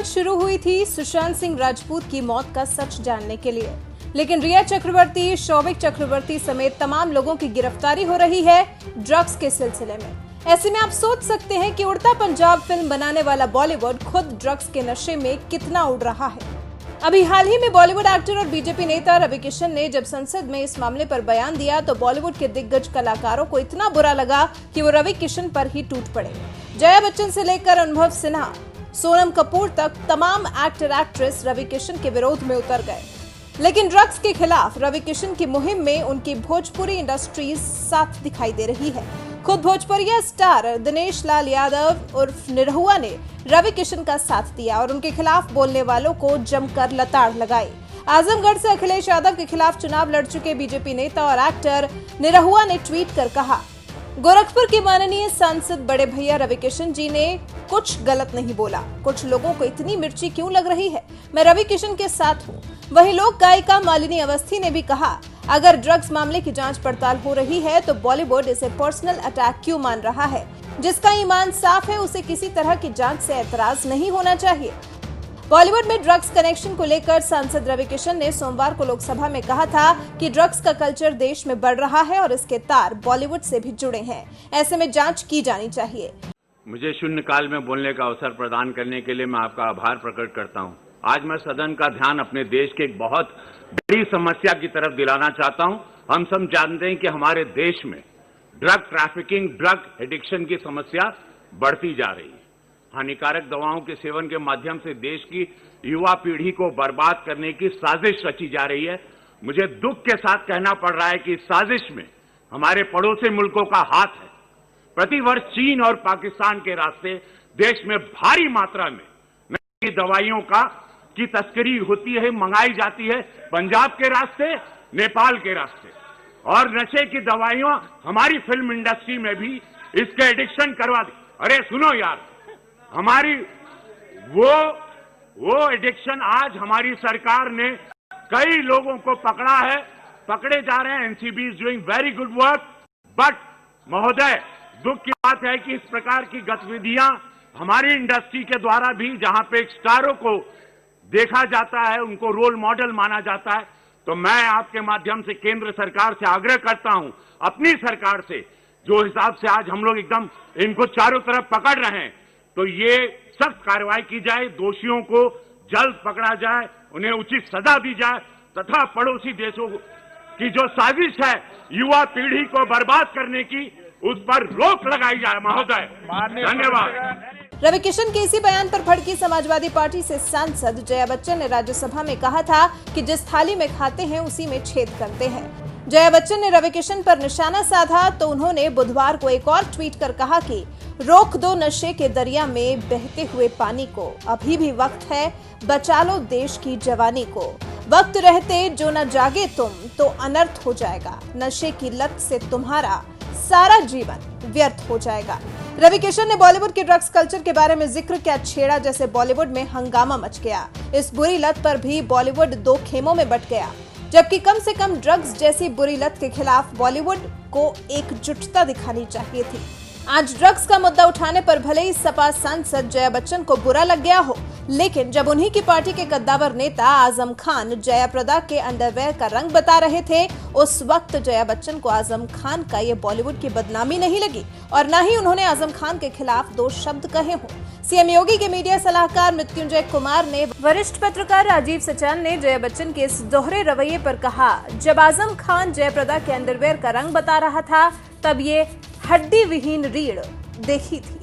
शुरू हुई थी सुशांत सिंह राजपूत की मौत का सच जानने के लिए, लेकिन रिया चक्रवर्ती, शौविक चक्रवर्ती समेत तमाम लोगों की गिरफ्तारी हो रही है ड्रग्स के सिलसिले में। ऐसे में आप सोच सकते हैं कि उड़ता पंजाब फिल्म बनाने वाला बॉलीवुड खुद ड्रग्स के नशे में कितना उड़ रहा है। अभी हाल ही में बॉलीवुड एक्टर और बीजेपी नेता रवि किशन ने जब संसद में इस मामले पर बयान दिया तो बॉलीवुड के दिग्गज कलाकारों को इतना बुरा लगा कि वो रवि किशन पर ही टूट पड़े। जया बच्चन से लेकर अनुभव सिन्हा, सोनम कपूर तक तमाम एक्टर एक्ट्रेस रवि किशन के विरोध में उतर गए। लेकिन ड्रग्स के खिलाफ रवि किशन की मुहिम में उनकी भोजपुरी इंडस्ट्री साथ दिखाई दे रही है। खुद भोजपुरिया स्टार दिनेश लाल यादव उर्फ निरहुआ ने रवि किशन का साथ दिया और उनके खिलाफ बोलने वालों को जमकर लताड़ लगाई। आजमगढ़ से अखिलेश यादव के खिलाफ चुनाव लड़ चुके बीजेपी नेता और एक्टर निरहुआ ने ट्वीट कर कहा, गोरखपुर के माननीय सांसद बड़े भैया रवि किशन जी ने कुछ गलत नहीं बोला। कुछ लोगों को इतनी मिर्ची क्यों लग रही है? मैं रवि किशन के साथ हूँ। वही लोक गायिका मालिनी अवस्थी ने भी कहा, अगर ड्रग्स मामले की जांच पड़ताल हो रही है तो बॉलीवुड इसे पर्सनल अटैक क्यों मान रहा है? जिसका ईमान साफ है उसे किसी तरह की जांच से एतराज नहीं होना चाहिए। बॉलीवुड में ड्रग्स कनेक्शन को लेकर सांसद रवि किशन ने सोमवार को लोकसभा में कहा था कि ड्रग्स का कल्चर देश में बढ़ रहा है और इसके तार बॉलीवुड से भी जुड़े हैं। ऐसे में जांच की जानी चाहिए। मुझे शून्यकाल में बोलने का अवसर प्रदान करने के लिए मैं आपका आभार प्रकट करता हूं। आज मैं सदन का ध्यान अपने देश के एक बहुत बड़ी समस्या की तरफ दिलाना चाहता हूं। हम सब जानते हैं कि हमारे देश में ड्रग ट्रैफिकिंग, ड्रग एडिक्शन की समस्या बढ़ती जा रही है। हानिकारक दवाओं के सेवन के माध्यम से देश की युवा पीढ़ी को बर्बाद करने की साजिश रची जा रही है। मुझे दुख के साथ कहना पड़ रहा है कि इस साजिश में हमारे पड़ोसी मुल्कों का हाथ है। प्रतिवर्ष चीन और पाकिस्तान के रास्ते देश में भारी मात्रा में नई दवाइयों की तस्करी होती है, मंगाई जाती है पंजाब के रास्ते, नेपाल के रास्ते। और नशे की दवाइयां हमारी फिल्म इंडस्ट्री में भी इसके एडिक्शन करवा दी। अरे सुनो यार, हमारी वो एडिक्शन आज हमारी सरकार ने कई लोगों को पकड़ा है, पकड़े जा रहे हैं। NCB is doing very good work. But महोदय, दुख की बात है कि इस प्रकार की गतिविधियां हमारी इंडस्ट्री के द्वारा भी, जहां पे स्टारों को देखा जाता है, उनको रोल मॉडल माना जाता है, तो मैं आपके माध्यम से केंद्र सरकार से आग्रह करता हूं, अपनी सरकार से, जो हिसाब से आज हम लोग एकदम इनको चारों तरफ पकड़ रहे हैं, तो ये सख्त कार्रवाई की जाए, दोषियों को जल्द पकड़ा जाए, उन्हें उचित सजा दी जाए तथा पड़ोसी देशों की जो साजिश है युवा पीढ़ी को बर्बाद करने की, उस पर रोक लगाई जाए। महोदय, धन्यवाद। रवि किशन के इसी बयान पर भड़की समाजवादी पार्टी से सांसद जया बच्चन ने राज्यसभा में कहा था कि जिस थाली में खाते हैं उसी में छेद करते हैं। जया बच्चन ने रवि किशन पर निशाना साधा तो उन्होंने बुधवार को एक और ट्वीट कर कहा कि रोक दो नशे के दरिया में बहते हुए पानी को, अभी भी वक्त है, बचा लो देश की जवानी को। वक्त रहते जो न जागे तुम तो अनर्थ हो जाएगा, नशे की लत से तुम्हारा सारा जीवन व्यर्थ हो जाएगा। रवि किशन ने बॉलीवुड के ड्रग्स कल्चर के बारे में जिक्र क्या छेड़ा जैसे बॉलीवुड में हंगामा मच गया। इस बुरी लत पर भी बॉलीवुड दो खेमों में बंट गया, जबकि कम से कम ड्रग्स जैसी बुरी लत के खिलाफ बॉलीवुड को एकजुटता दिखानी चाहिए थी। आज ड्रग्स का मुद्दा उठाने पर भले ही सपा सांसद जया बच्चन को बुरा लग गया हो, लेकिन जब उन्हीं की पार्टी के कद्दावर नेता आजम खान जयाप्रदा के अंडरवेयर का रंग बता रहे थे, उस वक्त जया बच्चन को आजम खान का ये बॉलीवुड की बदनामी नहीं लगी और न ही उन्होंने आजम खान के खिलाफ दो शब्द कहे हों। सीएम योगी के मीडिया सलाहकार मृत्युंजय कुमार ने वरिष्ठ पत्रकार राजीव सचान ने जया बच्चन के इस दोहरे रवैये पर कहा, जब आजम खान जयाप्रदा के अंडरवेयर का रंग बता रहा था तब ये हड्डी विहीन रीढ़ देखी थी।